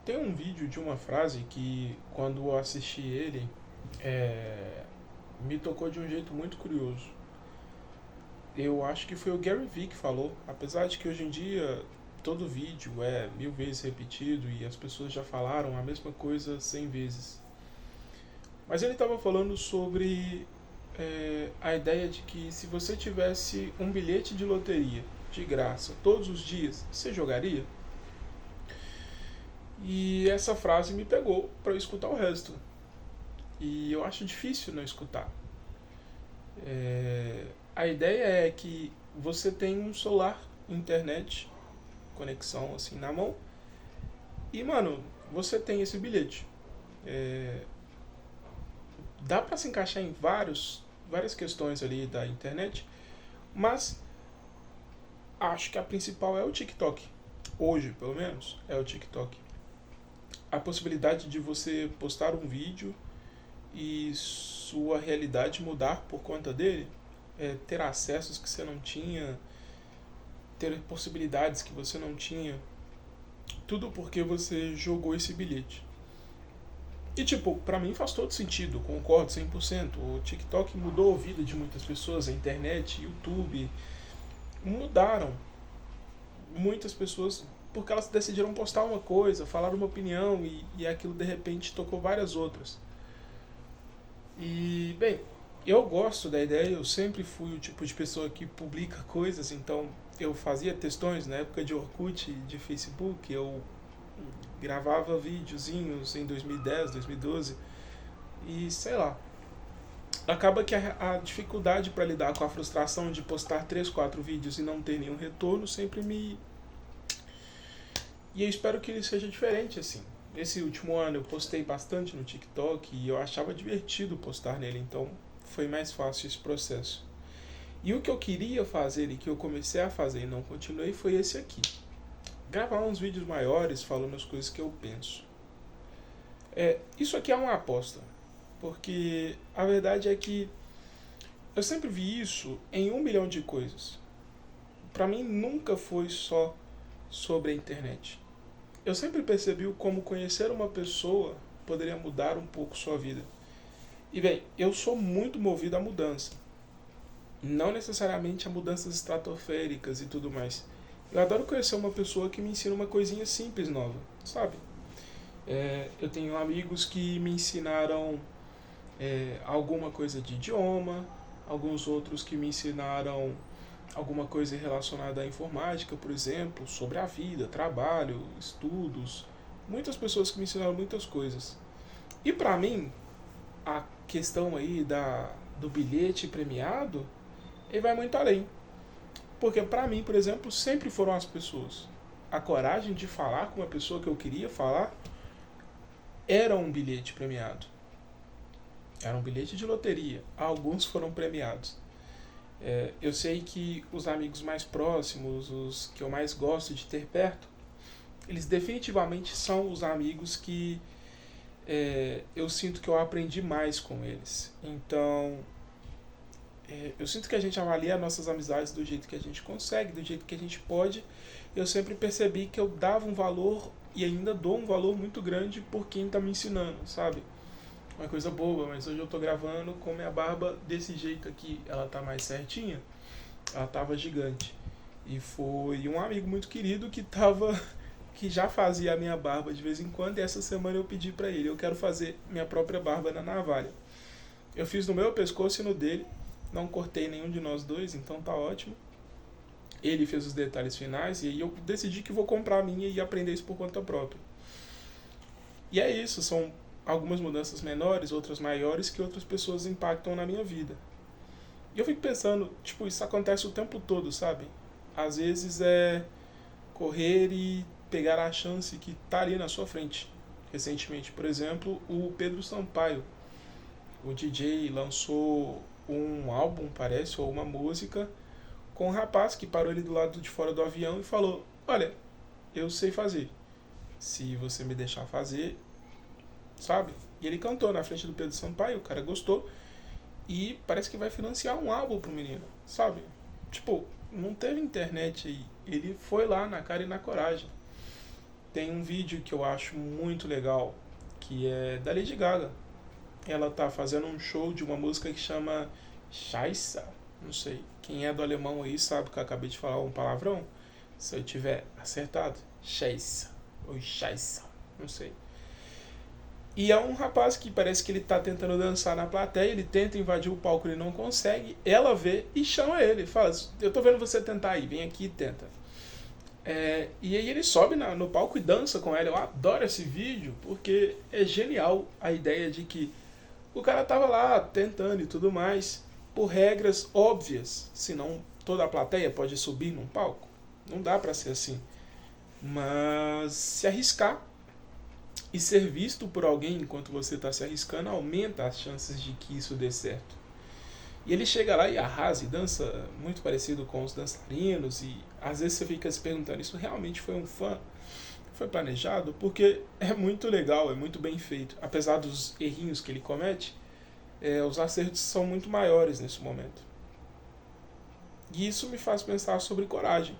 Tem um vídeo de uma frase que, quando eu assisti ele, me tocou de um jeito muito curioso. Eu acho que foi o Gary Vee que falou, apesar de que hoje em dia todo vídeo é 1000 vezes repetido e as pessoas já falaram a mesma coisa 100 vezes. Mas ele estava falando sobre a ideia de que se você tivesse um bilhete de loteria de graça todos os dias, você jogaria? E essa frase me pegou para eu escutar o resto. E eu acho difícil não escutar. A ideia é que você tem um celular, internet, conexão assim na mão. E mano, você tem esse bilhete. É, Dá para se encaixar em várias questões ali da internet, mas acho que a principal é o TikTok. Hoje, pelo menos, é o TikTok. A possibilidade de você postar um vídeo e sua realidade mudar por conta dele, ter acessos que você não tinha, ter possibilidades que você não tinha, tudo porque você jogou esse bilhete. E tipo, pra mim faz todo sentido, concordo 100%. O TikTok mudou a vida de muitas pessoas, a internet, YouTube, mudaram muitas pessoas porque elas decidiram postar uma coisa, falar uma opinião e aquilo de repente tocou várias outras. E, bem, eu gosto da ideia, eu sempre fui o tipo de pessoa que publica coisas, então eu fazia textões na época de Orkut, de Facebook, eu gravava videozinhos em 2010, 2012 e sei lá. Acaba que a dificuldade para lidar com a frustração de postar 3 4 vídeos e não ter nenhum retorno sempre me. E eu espero que ele seja diferente assim. Esse último ano eu postei bastante no TikTok e eu achava divertido postar nele, então foi mais fácil esse processo. E o que eu queria fazer e que eu comecei a fazer e não continuei foi esse aqui. Gravar uns vídeos maiores falando as coisas que eu penso. Isso aqui é uma aposta, porque a verdade é que eu sempre vi isso em 1 milhão de coisas. Pra mim nunca foi só sobre a internet. Eu sempre percebi como conhecer uma pessoa poderia mudar um pouco sua vida. E bem, eu sou muito movido à mudança. Não necessariamente a mudanças estratosféricas e tudo mais. Eu adoro conhecer uma pessoa que me ensina uma coisinha simples nova, sabe? Eu tenho amigos que me ensinaram alguma coisa de idioma, alguns outros que me ensinaram alguma coisa relacionada à informática, por exemplo, sobre a vida, trabalho, estudos. Muitas pessoas que me ensinaram muitas coisas. E para mim, a questão aí do bilhete premiado, ele vai muito além. Porque para mim, por exemplo, sempre foram as pessoas. A coragem de falar com uma pessoa que eu queria falar era um bilhete premiado. Era um bilhete de loteria. Alguns foram premiados. Eu sei que os amigos mais próximos, os que eu mais gosto de ter perto, eles definitivamente são os amigos que eu sinto que eu aprendi mais com eles. Então, eu sinto que a gente avalia nossas amizades do jeito que a gente consegue, do jeito que a gente pode. Eu sempre percebi que eu dava um valor e ainda dou um valor muito grande por quem está me ensinando, sabe? Uma coisa boba, mas hoje eu tô gravando com minha barba desse jeito aqui. Ela tá mais certinha, ela tava gigante. E foi um amigo muito querido que já fazia a minha barba de vez em quando, e essa semana eu pedi pra ele, eu quero fazer minha própria barba na navalha. Eu fiz no meu pescoço e no dele, não cortei nenhum de nós dois, então tá ótimo. Ele fez os detalhes finais e aí eu decidi que vou comprar a minha e aprender isso por conta própria. E é isso, são algumas mudanças menores, outras maiores, que outras pessoas impactam na minha vida. E eu fico pensando, tipo, isso acontece o tempo todo, sabe? Às vezes é correr e pegar a chance que tá ali na sua frente. Recentemente, por exemplo, o Pedro Sampaio, o DJ, lançou um álbum, parece, ou uma música, com um rapaz que parou ele do lado de fora do avião e falou: Olha, eu sei fazer. Se você me deixar fazer, sabe? E ele cantou na frente do Pedro Sampaio, o cara gostou e parece que vai financiar um álbum pro menino, sabe? Tipo, não teve internet aí. Ele foi lá na cara e na coragem. tem um vídeo que eu acho muito legal, que é da Lady Gaga. Ela tá fazendo um show de uma música que chama Scheisse. Não sei. Quem é do alemão aí sabe que eu acabei de falar um palavrão. Se eu tiver acertado, Scheisse ou Scheisse, não sei. E é um rapaz que parece que ele tá tentando dançar na plateia, ele tenta invadir o palco, ele não consegue, ela vê e chama ele, fala, eu tô vendo você tentar aí, vem aqui e tenta. E aí ele sobe no palco e dança com ela. Eu adoro esse vídeo, porque é genial a ideia de que o cara tava lá tentando e tudo mais, por regras óbvias, senão toda a plateia pode subir num palco. Não dá pra ser assim. Mas se arriscar e ser visto por alguém enquanto você está se arriscando aumenta as chances de que isso dê certo. E ele chega lá e arrasa e dança muito parecido com os dançarinos, e às vezes você fica se perguntando, isso realmente foi um fã? Foi planejado? Porque é muito legal, é muito bem feito. Apesar dos errinhos que ele comete, os acertos são muito maiores nesse momento. E isso me faz pensar sobre coragem.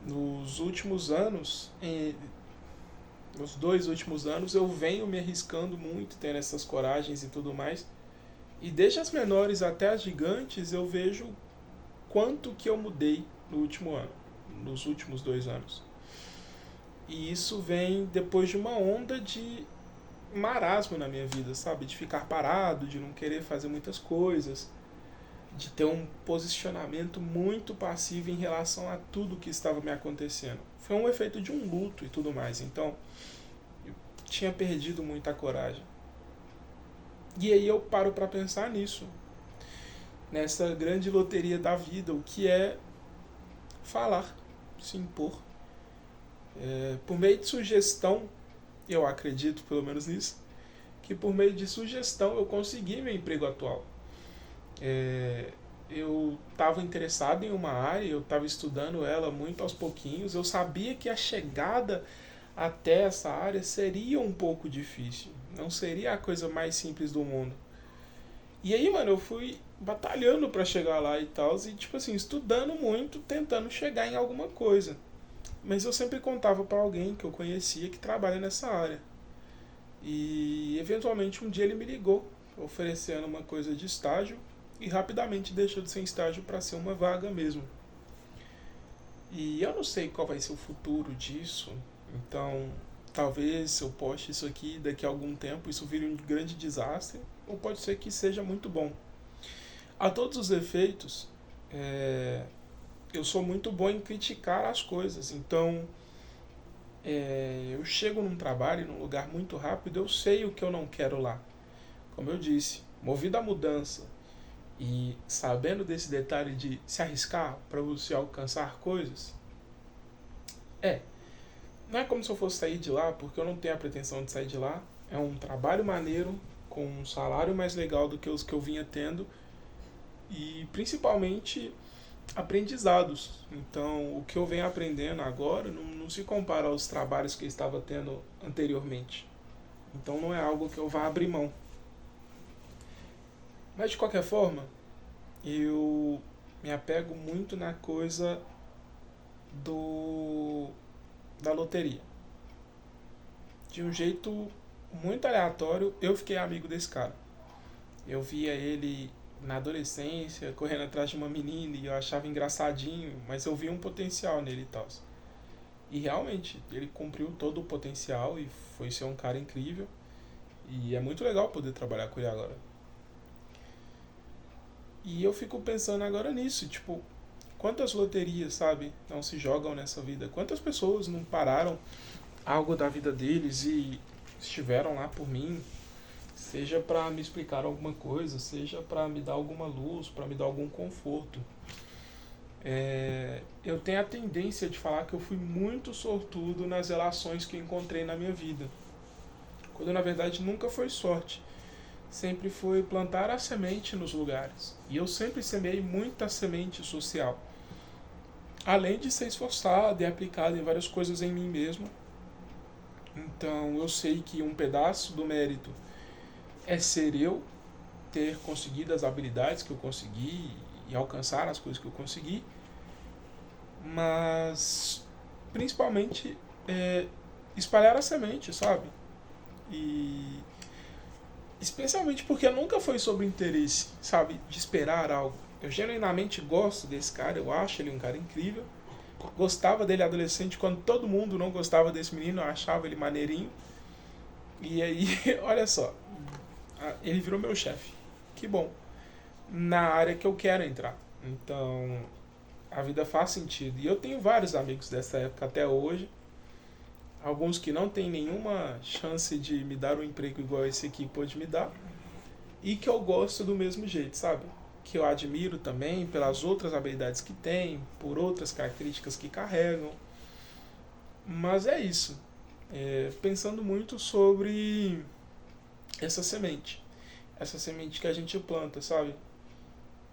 Nos últimos anos, nos 2 últimos anos, eu venho me arriscando muito, tendo essas coragens e tudo mais. E desde as menores até as gigantes, eu vejo quanto que eu mudei no último ano, nos últimos 2 anos. E isso vem depois de uma onda de marasmo na minha vida, sabe? De ficar parado, de não querer fazer muitas coisas, de ter um posicionamento muito passivo em relação a tudo que estava me acontecendo. Foi um efeito de um luto e tudo mais. Então, eu tinha perdido muita coragem. E aí eu paro para pensar nisso, nessa grande loteria da vida, o que é falar, se impor. Por meio de sugestão, eu acredito pelo menos nisso, que por meio de sugestão eu consegui meu emprego atual. Eu estava interessado em uma área, eu estava estudando ela muito aos pouquinhos, eu sabia que a chegada até essa área seria um pouco difícil, não seria a coisa mais simples do mundo. E aí, mano, eu fui batalhando para chegar lá e tal, e tipo assim, estudando muito, tentando chegar em alguma coisa. Mas eu sempre contava para alguém que eu conhecia que trabalha nessa área. E eventualmente um dia ele me ligou, oferecendo uma coisa de estágio, e rapidamente deixou de ser estágio para ser uma vaga mesmo. E eu não sei qual vai ser o futuro disso, então talvez eu poste isso aqui daqui a algum tempo, isso vire um grande desastre, ou pode ser que seja muito bom. A todos os efeitos, eu sou muito bom em criticar as coisas, então eu chego num trabalho, num lugar muito rápido, eu sei o que eu não quero lá. Como eu disse, movido à mudança e sabendo desse detalhe de se arriscar para você alcançar coisas, não é como se eu fosse sair de lá, porque eu não tenho a pretensão de sair de lá. É um trabalho maneiro, com um salário mais legal do que os que eu vinha tendo, e principalmente aprendizados. Então, o que eu venho aprendendo agora não se compara aos trabalhos que eu estava tendo anteriormente. Então, não é algo que eu vá abrir mão. Mas, de qualquer forma, eu me apego muito na coisa da loteria. De um jeito muito aleatório, eu fiquei amigo desse cara. Eu via ele na adolescência, correndo atrás de uma menina, e eu achava engraçadinho, mas eu via um potencial nele e tal. E realmente, ele cumpriu todo o potencial e foi ser um cara incrível. E é muito legal poder trabalhar com ele agora. E eu fico pensando agora nisso, tipo, quantas loterias, sabe, não se jogam nessa vida? Quantas pessoas não pararam algo da vida deles e estiveram lá por mim, seja para me explicar alguma coisa, seja para me dar alguma luz, para me dar algum conforto. Eu tenho a tendência de falar que eu fui muito sortudo nas relações que eu encontrei na minha vida, quando na verdade nunca foi sorte, sempre foi plantar a semente nos lugares. E eu sempre semei muita semente social, além de ser esforçado e aplicado em várias coisas em mim mesmo. Então eu sei que um pedaço do mérito é ser eu, ter conseguido as habilidades que eu consegui e alcançar as coisas que eu consegui, mas principalmente espalhar a semente, sabe? E especialmente porque nunca foi sobre interesse, sabe? De esperar algo. Eu genuinamente gosto desse cara, eu acho ele um cara incrível. Gostava dele adolescente, quando todo mundo não gostava desse menino, eu achava ele maneirinho. E aí, olha só, ele virou meu chefe. Que bom. Na área que eu quero entrar. Então, a vida faz sentido. E eu tenho vários amigos dessa época até hoje. Alguns que não têm nenhuma chance de me dar um emprego igual esse aqui pôde me dar. E que eu gosto do mesmo jeito, sabe? Que eu admiro também pelas outras habilidades que tem, por outras características que carregam. Mas é isso. Pensando muito sobre essa semente. Essa semente que a gente planta, sabe?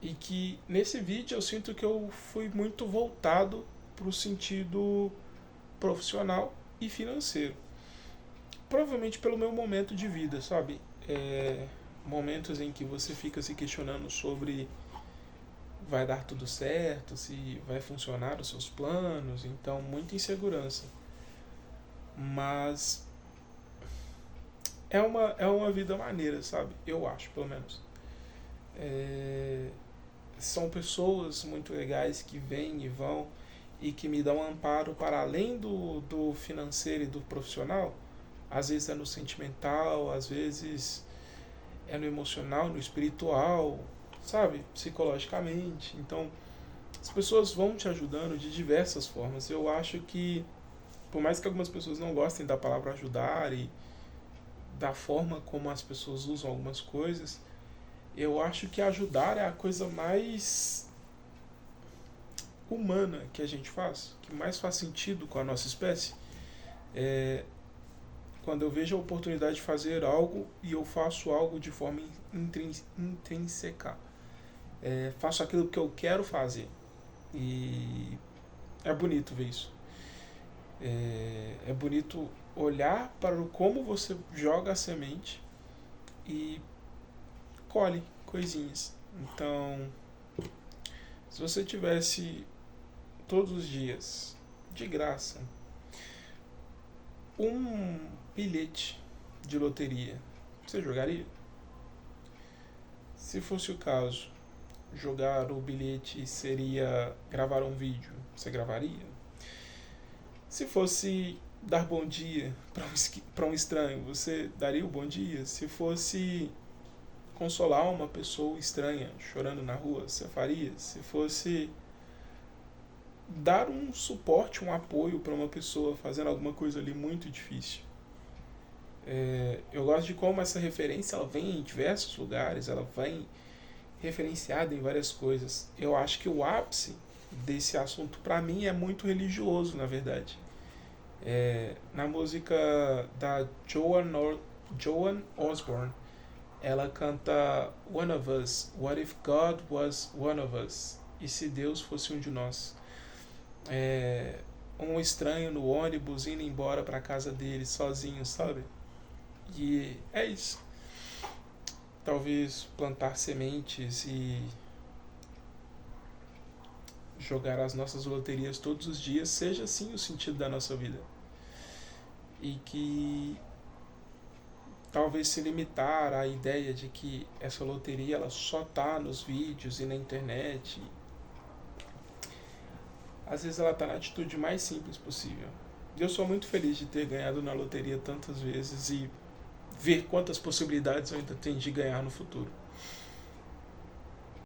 E que nesse vídeo eu sinto que eu fui muito voltado para o sentido profissional e financeiro. Provavelmente pelo meu momento de vida, sabe? Momentos em que você fica se questionando sobre vai dar tudo certo, se vai funcionar os seus planos, então muita insegurança. Mas é uma vida maneira, sabe? Eu acho, pelo menos. São pessoas muito legais que vêm e vão e que me dão amparo para além do financeiro e do profissional. Às vezes é no sentimental, às vezes é no emocional, no espiritual, sabe? Psicologicamente. Então, as pessoas vão te ajudando de diversas formas. Eu acho que, por mais que algumas pessoas não gostem da palavra ajudar e da forma como as pessoas usam algumas coisas, eu acho que ajudar é a coisa mais humana que a gente faz, que mais faz sentido com a nossa espécie. Quando eu vejo a oportunidade de fazer algo e eu faço algo de forma intrínseca. Faço aquilo que eu quero fazer. E é bonito ver isso. É bonito olhar para como você joga a semente e colhe coisinhas. Então, se você tivesse todos os dias, de graça, um bilhete de loteria, você jogaria? Se fosse o caso, jogar o bilhete seria gravar um vídeo, você gravaria? Se fosse dar bom dia para um estranho, você daria o bom dia? Se fosse consolar uma pessoa estranha chorando na rua, você faria? Se fosse dar um suporte, um apoio para uma pessoa fazendo alguma coisa ali muito difícil. Eu gosto de como essa referência ela vem em diversos lugares, ela vem referenciada em várias coisas. Eu acho que o ápice desse assunto para mim é muito religioso, na verdade. Na música da Joan Osborne, ela canta One of Us, What if God was one of us? E se Deus fosse um de nós? Um estranho no ônibus indo embora para casa dele sozinho, sabe? E é isso. Talvez plantar sementes e jogar as nossas loterias todos os dias seja sim o sentido da nossa vida. E que talvez se limitar à ideia de que essa loteria ela só tá nos vídeos e na internet. Às vezes ela está na atitude mais simples possível. Eu sou muito feliz de ter ganhado na loteria tantas vezes e ver quantas possibilidades eu ainda tenho de ganhar no futuro.